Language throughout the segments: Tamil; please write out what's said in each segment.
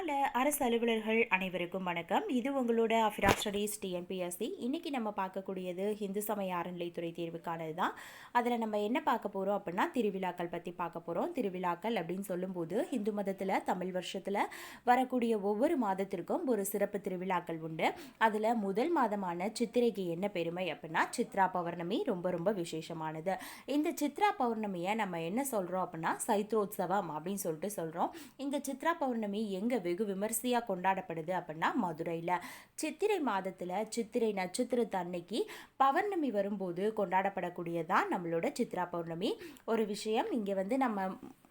அன்பான அரசு அலுவலர்கள் அனைவருக்கும் வணக்கம். இது உங்களோட அஃபிரா ஸ்டடீஸ் டிஎன்பிஎஸ்சி. இன்னைக்கு நம்ம பார்க்கக்கூடியது இந்து சமய அறநிலைத்துறை தேர்வுக்கானது தான். அதில் நம்ம என்ன பார்க்க போகிறோம் அப்படின்னா திருவிழாக்கள் பற்றி பார்க்க போகிறோம். திருவிழாக்கள் அப்படின்னு சொல்லும்போது இந்து மதத்தில் தமிழ் வருஷத்தில் வரக்கூடிய ஒவ்வொரு மாதத்திற்கும் ஒரு சிறப்பு திருவிழாக்கள் உண்டு. அதில் முதல் மாதமான சித்திரைக்கு என்ன பெருமை அப்படின்னா சித்ரா பௌர்ணமி ரொம்ப ரொம்ப விசேஷமானது. இந்த சித்ரா பௌர்ணமியை நம்ம என்ன சொல்கிறோம் அப்படின்னா சைத்ரோத்சவம் அப்படின்னு சொல்லிட்டு சொல்கிறோம். இந்த சித்ரா பௌர்ணமி எங்கே வெகு விமர்சையாக கொண்டாடப்படுது அப்படின்னா மதுரையில் சித்திரை மாதத்தில் சித்திரை நட்சத்திரத்து அன்னைக்கு பௌர்ணமி வரும்போது கொண்டாடப்படக்கூடியதான் நம்மளோட சித்ரா பௌர்ணமி. ஒரு விஷயம் இங்கே நம்ம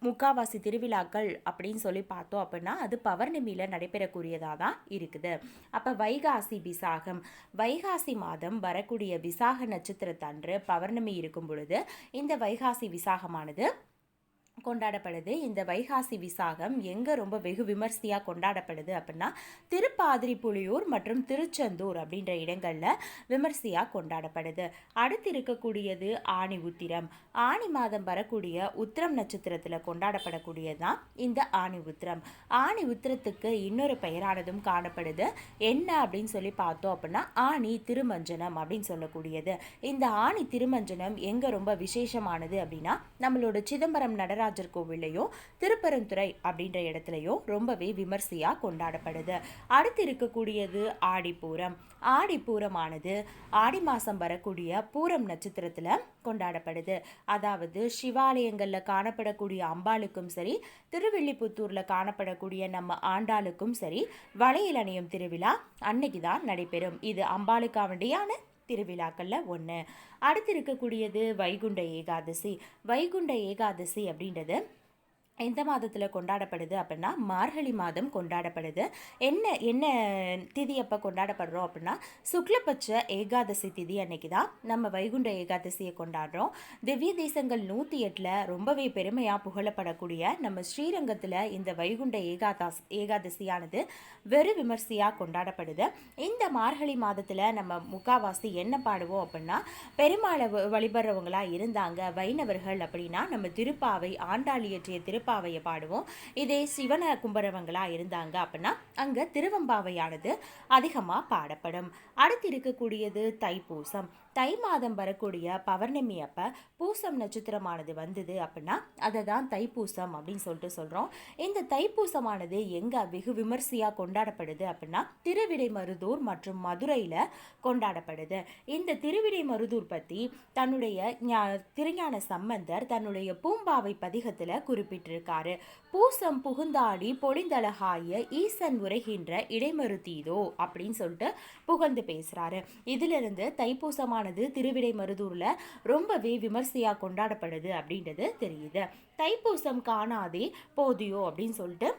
முக்காவாசி திருவிழாக்கள் அப்படின்னு சொல்லி பார்த்தோம் அப்படின்னா அது பௌர்ணமியில் நடைபெறக்கூடியதாக தான் இருக்குது. அப்போ வைகாசி விசாகம், வைகாசி மாதம் வரக்கூடிய விசாக நட்சத்திரத்தன்று பௌர்ணமி இருக்கும் பொழுது இந்த வைகாசி விசாகமானது கொண்டாடப்படுது. இந்த வைகாசி விசாகம் எங்கே ரொம்ப வெகு விமர்சையாக கொண்டாடப்படுது அப்படின்னா திருப்பாதிரிப்புலியூர் மற்றும் திருச்செந்தூர் அப்படின்ற இடங்களில் விமர்சையாக கொண்டாடப்படுது. அடுத்து இருக்கக்கூடியது ஆணி உத்திரம். ஆணி மாதம் வரக்கூடிய உத்திரம் நட்சத்திரத்தில் கொண்டாடப்படக்கூடியதான் இந்த ஆணி உத்திரம். ஆணி உத்திரத்துக்கு இன்னொரு பெயரானதும் காணப்படுது. என்ன அப்படின்னு சொல்லி பார்த்தோம் அப்படின்னா ஆணி திருமஞ்சனம் அப்படின்னு சொல்லக்கூடியது. இந்த ஆணி திருமஞ்சனம் எங்கே ரொம்ப விசேஷமானது அப்படின்னா நம்மளோட சிதம்பரம் நடராஜர் கோவிலையும் திருப்பரந்துறை அப்படின்ற இடத்துலையும் ரொம்பவே விமர்சையாக கொண்டாடப்படுது. அடுத்து இருக்கக்கூடியது ஆடிப்பூரம். ஆடிப்பூரமானது ஆடி மாதம் வரக்கூடிய பூரம் நட்சத்திரத்தில் கொண்டாடப்படுது. அதாவது சிவாலயங்களில் காணப்படக்கூடிய அம்பாளுக்கும் சரி, திருவில்லிபுத்தூரில் காணப்படக்கூடிய நம்ம ஆண்டாளுக்கும் சரி வளையல் அணியும் திருவிழா அன்னைக்கு தான் நடைபெறும். இது அம்பாளுக்காவண்டியான திருவிழாக்களில் ஒன்று. அடுத்து இருக்கக்கூடியது வைகுண்ட ஏகாதசி. வைகுண்ட ஏகாதசி அப்படின்றது எந்த மாதத்தில் கொண்டாடப்படுது அப்படின்னா மார்கழி மாதம் கொண்டாடப்படுது. என்ன திதி அப்போ கொண்டாடப்படுறோம் அப்படின்னா சுக்லபட்ச ஏகாதசி திதி அன்னைக்கு தான் நம்ம வைகுண்ட ஏகாதசியை கொண்டாடுறோம். திவ்ய தேசங்கள் 108 ரொம்பவே பெருமையாக புகழப்படக்கூடிய நம்ம ஸ்ரீரங்கத்தில் இந்த வைகுண்ட ஏகாதசியானது வெறு விமர்சையாக கொண்டாடப்படுது. இந்த மார்கழி மாதத்தில் நம்ம முக்காவாசி என்ன பாடுவோம் அப்படின்னா பெருமாளை வழிபடுறவங்களா இருந்தாங்க வைணவர்கள் அப்படின்னா நம்ம திருப்பாவை ஆண்டாள் இயற்றிய திருப்பாவையை பாடுவோம். இதே சிவனை கும்புறவங்களா இருந்தாங்க அப்படின்னா அங்கே திருவம்பாவையானது அதிகமாக பாடப்படும். அடுத்து இருக்கக்கூடியது தைப்பூசம். தை மாதம் வரக்கூடிய பௌர்ணமி அப்போ பூசம் நட்சத்திரமானது வந்தது அப்படின்னா அதை தான் தைப்பூசம் அப்படின்னு சொல்லிட்டு சொல்கிறோம். இந்த தைப்பூசமானது எங்கே வெகு விமர்சையாக கொண்டாடப்படுது அப்படின்னா திருவிடைமருதூர் மற்றும் மதுரையில் கொண்டாடப்படுது. இந்த திருவிடைமருதூர் பற்றி தன்னுடைய திருஞான சம்பந்தர் தன்னுடைய பூம்பாவை பதிகத்தில் குறிப்பிட்டிருக்காரு. பூசம் புகுந்தாடி பொழிந்தழகாய ஈசன் உரைகின்ற இடைமருத்தீதோ அப்படின்னு சொல்லிட்டு புகழ்ந்து பேசுகிறாரு. இதிலிருந்து தைப்பூசமான திருவிடைமருதூரில் ரொம்பவே விமர்சையாக கொண்டாடப்படுது அப்படின்றது தெரியுது. தைப்பூசம் காணாதே போதியோ அப்படின்னு சொல்லிட்டு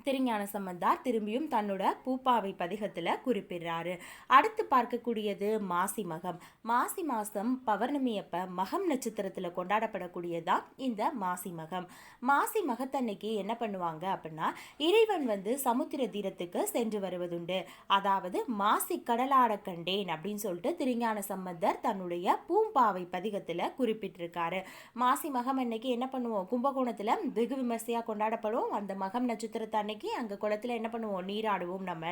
திருஞான சம்பந்தார் திரும்பியும் தன்னோட பூப்பாவை பதிகத்தில் குறிப்பிடுறாரு. அடுத்து பார்க்கக்கூடியது மாசி மகம். மாசி மாதம் பௌர்ணமி அப்போ மகம் நட்சத்திரத்தில் கொண்டாடப்படக்கூடியதான் இந்த மாசி மகம். மாசி மகத்தன்னைக்கு என்ன பண்ணுவாங்க அப்படின்னா இறைவன் சமுத்திர தீரத்துக்கு சென்று வருவதுண்டு. அதாவது மாசி கடலாட கண்டேன் அப்படின்னு சொல்லிட்டு திருஞான சம்பந்தர் தன்னுடைய பூம்பாவை பதிகத்தில் குறிப்பிட்டிருக்காரு. மாசி மகம் அன்னைக்கு என்ன பண்ணுவோம், கும்பகோணத்தில் வெகு விமர்சையாக கொண்டாடப்படும். அந்த மகம் நட்சத்திரத்தை அங்கே குளத்தில் என்ன பண்ணுவோம், நீராடுவோம் நம்ம.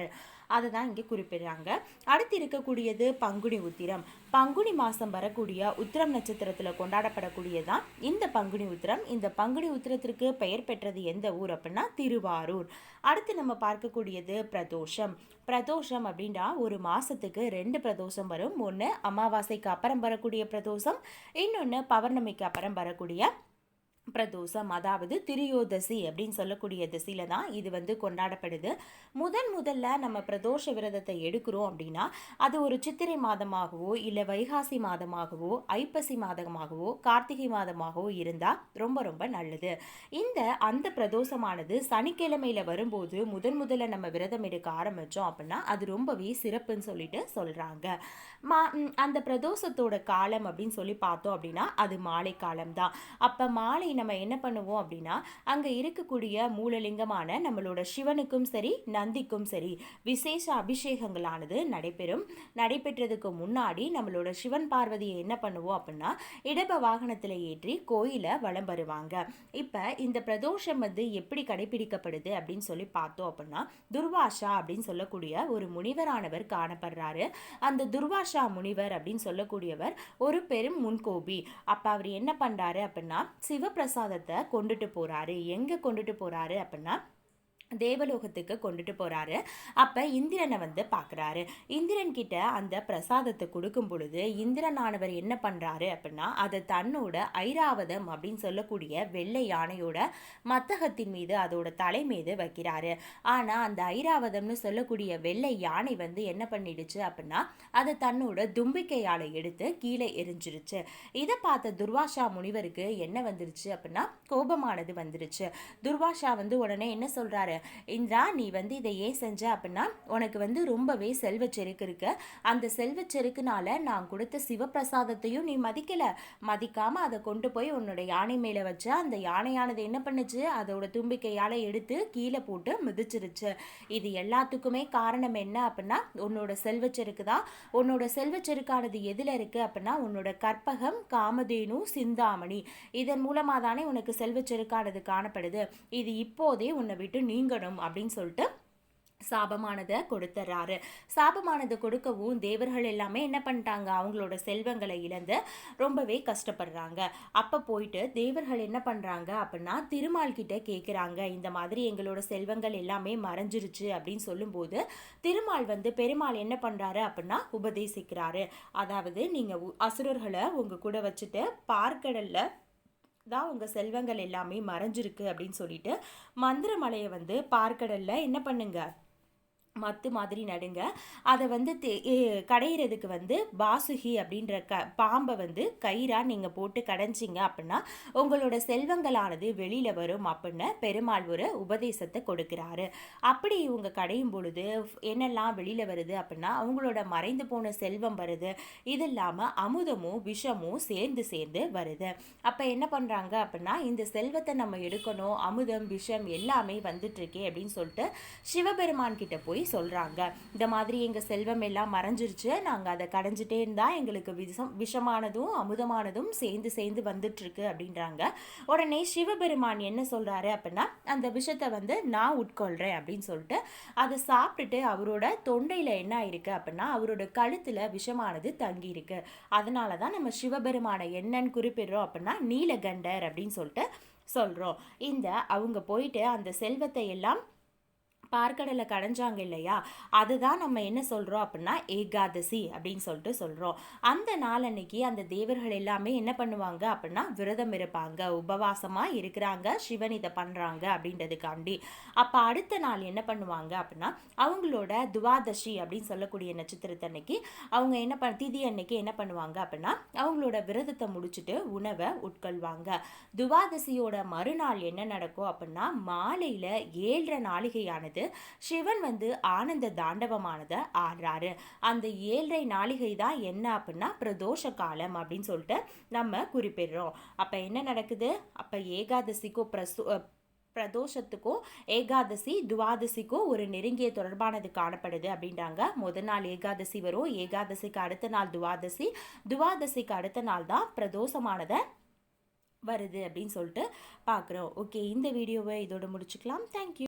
அதை தான் இங்கே குறிப்பிடுறாங்க. அடுத்து இருக்கக்கூடியது பங்குனி உத்திரம். பங்குனி மாதம் வரக்கூடிய உத்திரம் நட்சத்திரத்தில் கொண்டாடப்படக்கூடியதான் இந்த பங்குனி உத்திரம். இந்த பங்குனி உத்திரத்திற்கு பெயர் பெற்றது எந்த ஊர் அப்படின்னா திருவாரூர். அடுத்து நம்ம பார்க்கக்கூடியது பிரதோஷம். பிரதோஷம் அப்படின்னா ஒரு மாதத்துக்கு 2 பிரதோஷம் வரும். ஒன்று அமாவாசைக்கு அப்புறம் வரக்கூடிய பிரதோஷம், இன்னொன்று பௌர்ணமிக்கு அப்புறம் வரக்கூடிய பிரதோஷம். அதாவது திரியோதசி அப்படின்னு சொல்லக்கூடிய திசையில தான் இது கொண்டாடப்படுது. முதல்ல நம்ம பிரதோஷ விரதத்தை எடுக்கிறோம் அப்படின்னா அது ஒரு சித்திரை மாதமாகவோ இல்லை வைகாசி மாதமாகவோ ஐப்பசி மாதமாகவோ கார்த்திகை மாதமாகவோ இருந்தால் ரொம்ப ரொம்ப நல்லது. அந்த பிரதோஷமானது சனிக்கிழமையில் வரும்போது முதல்ல நம்ம விரதம் எடுக்க ஆரம்பித்தோம் அப்படின்னா அது ரொம்பவே சிறப்புன்னு சொல்லிட்டு சொல்கிறாங்க. அந்த பிரதோஷத்தோட காலம் அப்படின்னு சொல்லி பார்த்தோம் அப்படின்னா அது மாலை காலம் தான். அப்போ மாலை நம்ம என்ன பண்ணுவோம் அப்படின்னா அங்கே இருக்கக்கூடிய மூலலிங்கமான நம்மளோட சிவனுக்கும் சரி நந்திக்கும் சரி விசேஷ அபிஷேகங்களானது நடைபெற்றதுக்கு முன்னாடி நம்மளோட சிவன் பார்வதியை என்ன பண்ணுவோம் அப்படின்னா இடப வாகனத்தில் ஏற்றி கோயிலை வலம் வருவாங்க. இப்போ இந்த பிரதோஷம் வந்து எப்படி கடைபிடிக்கப்படுது அப்படின்னு சொல்லி பார்த்தோம் அப்படின்னா துர்வாசா அப்படின்னு சொல்லக்கூடிய ஒரு முனிவரானவர் காணப்படுறாரு. அந்த துர்வாசா முனிவர் அப்படின்னு சொல்லக்கூடியவர் ஒரு பெரும் முன்கோபி. அப்ப அவர் என்ன பண்றாரு அப்படின்னா சிவபிரசாதத்தை கொண்டுட்டு போறாரு. எங்க கொண்டுட்டு போறாரு அப்படின்னா தேவலோகத்துக்கு கொண்டுட்டு போறாரு. அப்ப இந்திரனை வந்து பாக்குறாரு. இந்திரன் கிட்ட அந்த பிரசாதத்தை கொடுக்கும் பொழுது இந்திரனானவர் என்ன பண்றாரு அப்படின்னா அதை தன்னோட ஐராவதம் அப்படின்னு சொல்லக்கூடிய வெள்ளை யானையோட மத்தகத்தின் மீது அதோட தலை மீது வைக்கிறாரு. ஆனா அந்த ஐராவதம்னு சொல்லக்கூடிய வெள்ளை யானை வந்து என்ன பண்ணிடுச்சு அப்படின்னா அதை தன்னோட தும்பிக்கையால எடுத்து கீழே எரிஞ்சிருச்சு. இதை பார்த்த துர்வாசா முனிவருக்கு என்ன வந்துருச்சு அப்படின்னா கோபமானது வந்துருச்சு. துர்வாசா வந்து உடனே என்ன சொல்றாரு, இந்திரா நீ வந்து இதை ஏன் செஞ்ச அப்படின்னா உனக்கு வந்து ரொம்பவே செல்வச்செருக்கு இருக்கு. அந்த செல்வச்செருக்குனால நான் கொடுத்த சிவபிரசாதத்தையும் நீ மதிக்காம அதை கொண்டு போய் உன்னோட யானை மேல வச்ச. அந்த யானையானது என்ன பண்ணுச்சு, அதோட தும்பிக்கையால எடுத்து கீழே போட்டு மிதிச்சிருச்சு. இது எல்லாத்துக்குமே காரணம் என்ன அப்படின்னா உன்னோட செல்வச்செருக்கு தான். உன்னோட செல்வச்செருக்கானது எதுல இருக்கு அப்படின்னா உன்னோட கற்பகம், காமதேனு, சிந்தாமணி இதன் மூலமா தானே உனக்கு செல்வச்செருக்கானது காணப்படுது. இது இப்போதே உன்னை விட்டு நீங்கணும் அப்படின்னு சொல்லிட்டு சாபமானதை கொடுத்துறாரு. சாபமானது கொடுக்கவும் தேவர்கள் எல்லாமே என்ன பண்ணிட்டாங்க, அவங்களோட செல்வங்களை இழந்து ரொம்பவே கஷ்டப்படுறாங்க. அப்ப போயிட்டு தேவர்கள் என்ன பண்றாங்க அப்படின்னா திருமால் கிட்ட கேட்குறாங்க, இந்த மாதிரி எங்களோட செல்வங்கள் எல்லாமே மறைஞ்சிருச்சு அப்படின்னு சொல்லும்போது திருமால் வந்து பெருமாள் என்ன பண்றாரு அப்படின்னா உபதேசிக்கிறாரு. அதாவது நீங்க அசுரர்களை உங்க கூட வச்சுட்டு பார்க்கடல்ல தான் உங்கள் செல்வங்கள் எல்லாமே மறைஞ்சிருக்கு அப்படின்னு சொல்லிட்டு மந்திரமலையை வந்து பார்க்கடல்ல என்ன பண்ணுங்க மத்து மாதிரி நடுங்க. அதை வந்து கடையிறதுக்கு வந்து பாசுகி அப்படின்ற பாம்பை வந்து கயிறா நீங்கள் போட்டு கடைஞ்சிங்க அப்படின்னா உங்களோட செல்வங்களானது வெளியில் வரும் அப்படின்னு பெருமாள் ஒரு உபதேசத்தை கொடுக்குறாரு. அப்படி இவங்க கடையும் பொழுது என்னெல்லாம் வெளியில் வருது அப்படின்னா அவங்களோட மறைந்து போன செல்வம் வருது. இது இல்லாமல் அமுதமும் விஷமும் சேர்ந்து வருது. அப்போ என்ன பண்ணுறாங்க அப்படின்னா இந்த செல்வத்தை நம்ம எடுக்கணும், அமுதம் விஷம் எல்லாமே வந்துட்டுருக்கே அப்படின்னு சொல்லிட்டு சிவபெருமான் கிட்ட போய் சொல்றாங்க. இந்த மாதிரி எங்க செல்வம் எல்லாம் மறைஞ்சிருச்சு, நாங்க அதை கடைஞ்சிட்டே இருந்தா எங்களுக்கு விஷமானதும் அமுதமானதும் சேர்ந்து வந்துட்டு இருக்கு அப்படின்றாங்க. உடனே சிவபெருமான் என்ன சொல்றாரு அப்படின்னா அந்த விஷத்தை வந்து நான் உட்கொள்றேன் அப்படின்னு சொல்லிட்டு அதை சாப்பிட்டுட்டு அவரோட தொண்டையில என்ன இருக்கு அப்படின்னா அவரோட கழுத்துல விஷமானது தங்கி இருக்கு. அதனாலதான் நம்ம சிவபெருமான என்னன்னு குறிப்பிடுறோம் அப்படின்னா நீலகண்டர் அப்படின்னு சொல்லிட்டு சொல்றோம். இந்த அவங்க போயிட்டு அந்த செல்வத்தை எல்லாம் பார்க்கடலை கடைஞ்சாங்க இல்லையா, அதுதான் நம்ம என்ன சொல்கிறோம் அப்படின்னா ஏகாதசி அப்படின்னு சொல்லிட்டு சொல்கிறோம். அந்த நாள் அன்னைக்கு அந்த தேவர்கள் எல்லாமே என்ன பண்ணுவாங்க அப்படின்னா விரதம் இருப்பாங்க, உபவாசமாக இருக்கிறாங்க, சிவன் இதை பண்ணுறாங்க அப்படின்றதுக்காண்டி. அப்போ அடுத்த நாள் என்ன பண்ணுவாங்க அப்படின்னா அவங்களோட துவாதசி அப்படின்னு சொல்லக்கூடிய நட்சத்திரத்தன்னைக்கு அவங்க என்ன திதி அன்னைக்கு என்ன பண்ணுவாங்க அப்படின்னா அவங்களோட விரதத்தை முடிச்சுட்டு உணவை உட்கொள்வாங்க. துவாதசியோட மறுநாள் என்ன நடக்கும் அப்படின்னா மாலையில் 7:30 நாளிகையானது சிவன் வந்து ஆனந்த தாண்டவமானதை ஆடுறாரு. அந்த 7:30 நாளிகை தான் என்ன அப்படின்னா பிரதோஷ காலம் அப்படின்னு சொல்லிட்டு நம்ம குறிப்பிடுறோம். அப்ப என்ன நடக்குது, அப்ப ஏகாதசிக்கும் பிரதோஷத்துக்கும் ஏகாதசி துவாதசிக்கும் ஒரு நெருங்கிய தொடர்பானது காணப்படுது அப்படின்றாங்க. முதல் நாள் ஏகாதசி வரும், ஏகாதசிக்கு அடுத்த நாள் துவாதசி, துவாதசிக்கு அடுத்த நாள் தான் பிரதோஷமானதை வருது அப்படின்னு சொல்லிட்டு பார்க்குறோம். ஓகே, இந்த வீடியோவை இதோட முடிச்சுக்கலாம். தேங்க்யூ.